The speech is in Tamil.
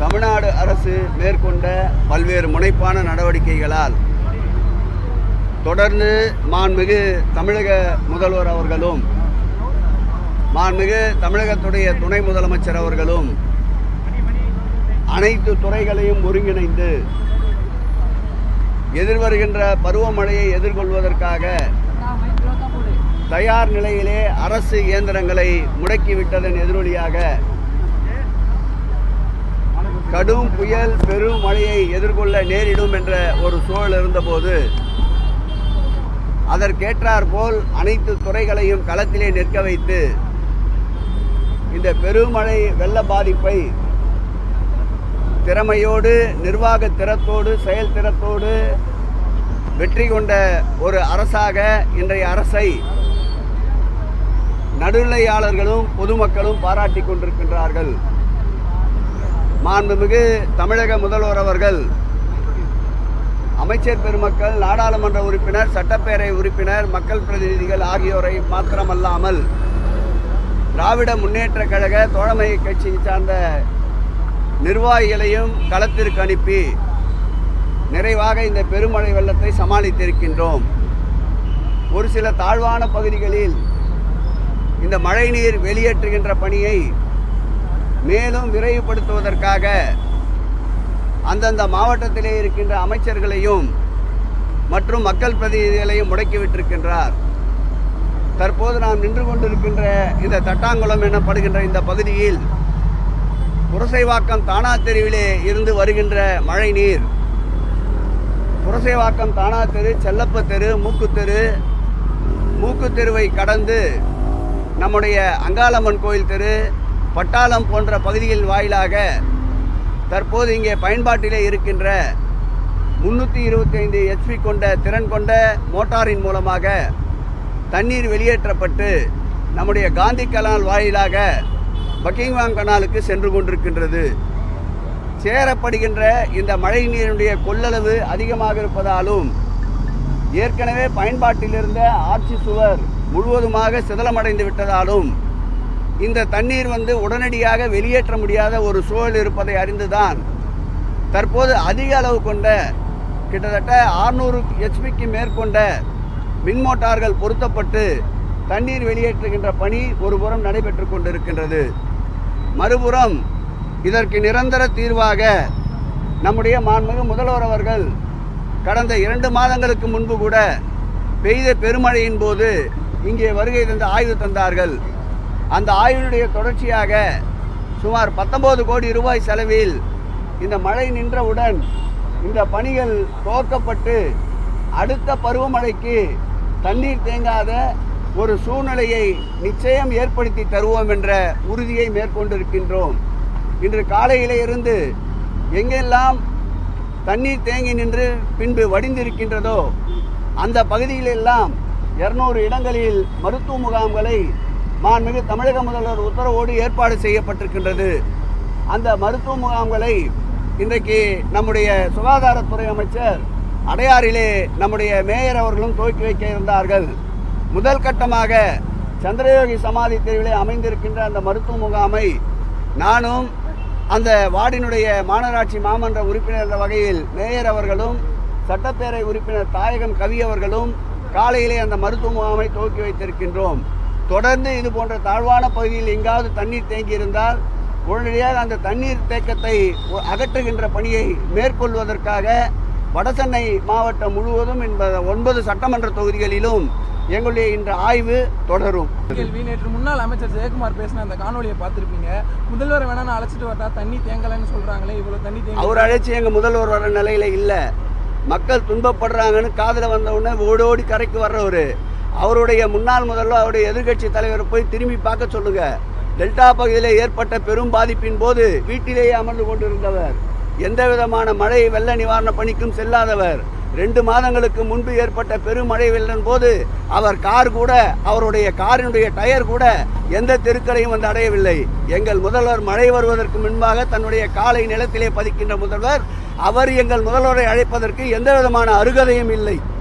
தமிழ்நாடு அரசு மேற்கொண்ட பல்வேறு முனைப்பான நடவடிக்கைகளால் தொடர்ந்து மாண்புமிகு தமிழக முதல்வர் அவர்களும் மாண்புமிகு தமிழகத்துடைய துணை முதலமைச்சர் அவர்களும் அனைத்து துறைகளையும் ஒருங்கிணைந்து எதிர்வருகின்ற பருவமழையை எதிர்கொள்வதற்காக தயார் நிலையிலே அரசு இயந்திரங்களை முடக்கிவிட்டதன் எதிரொலியாக கடும் புயல் பெரும் மழையை எதிர்கொள்ள நேரிடும் என்ற ஒரு சூழல் இருந்தபோது அதற்கேற்றாற்போல் அனைத்து துறைகளையும் களத்திலே நிற்க வைத்து இந்த பெருமழை வெள்ள பாதிப்பை திறமையோடு நிர்வாக திறத்தோடு செயல் திறத்தோடு வெற்றி கொண்ட ஒரு அரசாக இன்றைய அரசை நடுநிலையாளர்களும் பொதுமக்களும் பாராட்டி கொண்டிருக்கின்றார்கள். மாண்புமிகு தமிழக முதல்வர் அவர்கள் அமைச்சர் பெருமக்கள், நாடாளுமன்ற உறுப்பினர், சட்டப்பேரவை உறுப்பினர், மக்கள் பிரதிநிதிகள் ஆகியோரை மாத்திரமல்லாமல் திராவிட முன்னேற்ற கழக தோழமை கட்சியை சார்ந்த நிர்வாகிகளையும் களத்திற்கு அனுப்பி நிறைவாக இந்த பெருமழை வெள்ளத்தை சமாளித்திருக்கின்றோம். ஒரு சில தாழ்வான பகுதிகளில் இந்த மழைநீர் வெளியேற்றுகின்ற பணியை மேலும் விரைவுபடுத்துவதற்காக அந்தந்த மாவட்டத்திலே இருக்கின்ற அமைச்சர்களையும் மற்றும் மக்கள் பிரதிநிதிகளையும் முடக்கிவிட்டிருக்கின்றார். தற்போது நாம் நின்று கொண்டிருக்கின்ற இந்த தட்டாங்குளம் எனப்படுகின்ற இந்த பகுதியில் புரசைவாக்கம் தானா தெருவிலே இருந்து வருகின்ற மழை நீர் புரசைவாக்கம் தானா தெரு, செல்லப்ப தெரு, மூக்குத்தெருவை கடந்து நம்முடைய அங்காளம்மன் கோயில் தெரு, பட்டாளம் போன்ற பகுதிகள் வாயிலாக தற்போது இங்கே பயன்பாட்டிலே இருக்கின்ற 325 HP கொண்ட திறன் கொண்ட மோட்டாரின் மூலமாக தண்ணீர் வெளியேற்றப்பட்டு நம்முடைய காந்தி கனால் வாயிலாக பக்கிங்ஹாம் கனாலுக்கு சென்று கொண்டிருக்கின்றது. சேரப்படுகின்ற இந்த மழை நீருடைய கொள்ளளவு அதிகமாக இருப்பதாலும் ஏற்கனவே பயன்பாட்டில் இருந்த ஆட்சி சுவர் முழுவதுமாக சிதலமடைந்து விட்டதாலும் இந்த தண்ணீர் உடனடியாக வெளியேற்ற முடியாத ஒரு சூழல் இருப்பதை அறிந்துதான் தற்போது அதிக அளவு கொண்ட கிட்டத்தட்ட 600 HP மேற்கொண்ட மின் மோட்டார்கள் பொருத்தப்பட்டு தண்ணீர் வெளியேற்றுகின்ற பணி ஒருபுறம் நடைபெற்று கொண்டிருக்கின்றது. மறுபுறம் இதற்கு நிரந்தர தீர்வாக நம்முடைய மாண்புமிகு முதல்வர் அவர்கள் கடந்த 2 மாதங்களுக்கு முன்பு கூட பெய்த பெருமழையின் போது இங்கே வருகை தந்து ஆய்வு தந்தார்கள். அந்த ஆய்வினுடைய தொடர்ச்சியாக சுமார் 19 கோடி ரூபாய் செலவில் இந்த மழை நின்றவுடன் இந்த பணிகள் துவக்கப்பட்டு அடுத்த பருவமழைக்கு தண்ணீர் தேங்காத ஒரு சூழ்நிலையை நிச்சயம் ஏற்படுத்தி தருவோம் என்ற உறுதியை மேற்கொண்டிருக்கின்றோம். இன்று காலையிலே இருந்து எங்கெல்லாம் தண்ணீர் தேங்கி நின்று பின்பு வடிந்திருக்கின்றதோ அந்த பகுதிகளெல்லாம் 200 இடங்களில் மருத்துவ முகாம்களை மாண்புமிகு தமிழக முதல்வர் உத்தரவோடு ஏற்பாடு செய்யப்பட்டிருக்கின்றது. அந்த மருத்துவ முகாம்களை இன்றைக்கு நம்முடைய சுகாதாரத்துறை அமைச்சர் அடையாறிலே நம்முடைய மேயர் அவர்களும் துவக்கி வைக்க இருந்தார்கள். முதல் கட்டமாக சந்திரயோகி சமாதி தெருவிலே அமைந்திருக்கின்ற அந்த மருத்துவ முகாமை நானும் அந்த வார்டினுடைய மாநகராட்சி மாமன்ற உறுப்பினர் என்ற வகையில் மேயர் அவர்களும் சட்டப்பேரவை உறுப்பினர் தாயகம் கவி அவர்களும் காலையிலே அந்த மருத்துவ முகாமை துவக்கி வைத்திருக்கின்றோம். தொடர்ந்து இது போன்ற தாழ்வான பகுதியில் எங்காவது தண்ணீர் தேங்கி இருந்தால் உடனடியாக அந்த தண்ணீர் தேக்கத்தை அகற்றுகின்ற பணியை மேற்கொள்வதற்காக வடசென்னை மாவட்டம் முழுவதும் 9 சட்டமன்ற தொகுதிகளிலும் எங்களுடைய இந்த ஆய்வு தொடரும். நேற்று முன்னாள் அமைச்சர் ஜெயக்குமார் பேசின அந்த காணொலியை பார்த்துருப்பீங்க. முதல்வர் வேணா அழைச்சிட்டு வரட்டா, தண்ணி தேங்கலன்னு சொல்றாங்களே, இவ்வளவு தண்ணி தேங்க அவர் அழைச்சி எங்க முதல்வர் வர நிலையில இல்ல. மக்கள் துன்பப்படுறாங்கன்னு காதில் வந்த உடனே ஓடோடி கரைக்கு வர்றவர் அவருடைய முன்னாள் முதல்வர் அவருடைய எதிர்கட்சி தலைவரை போய் திரும்பி பார்க்க சொல்லுங்க. டெல்டா பகுதியில் ஏற்பட்ட பெரும் பாதிப்பின் போது வீட்டிலேயே அமர்ந்து கொண்டிருந்தவர், எந்த விதமான மழை வெள்ள நிவாரண பணிக்கும் செல்லாதவர், 2 மாதங்களுக்கு முன்பு ஏற்பட்ட பெருமழை வெள்ளம் போது அவர் அவருடைய காரினுடைய டயர் கூட எந்த தெருக்களையும் அடையவில்லை. எங்கள் முதல்வர் மழை வருவதற்கு முன்பாக தன்னுடைய காலை நிலத்திலே பதிக்கின்ற முதல்வர், அவர் எங்கள் முதல்வரை அழைப்பதற்கு எந்த விதமான அருகதையும் இல்லை.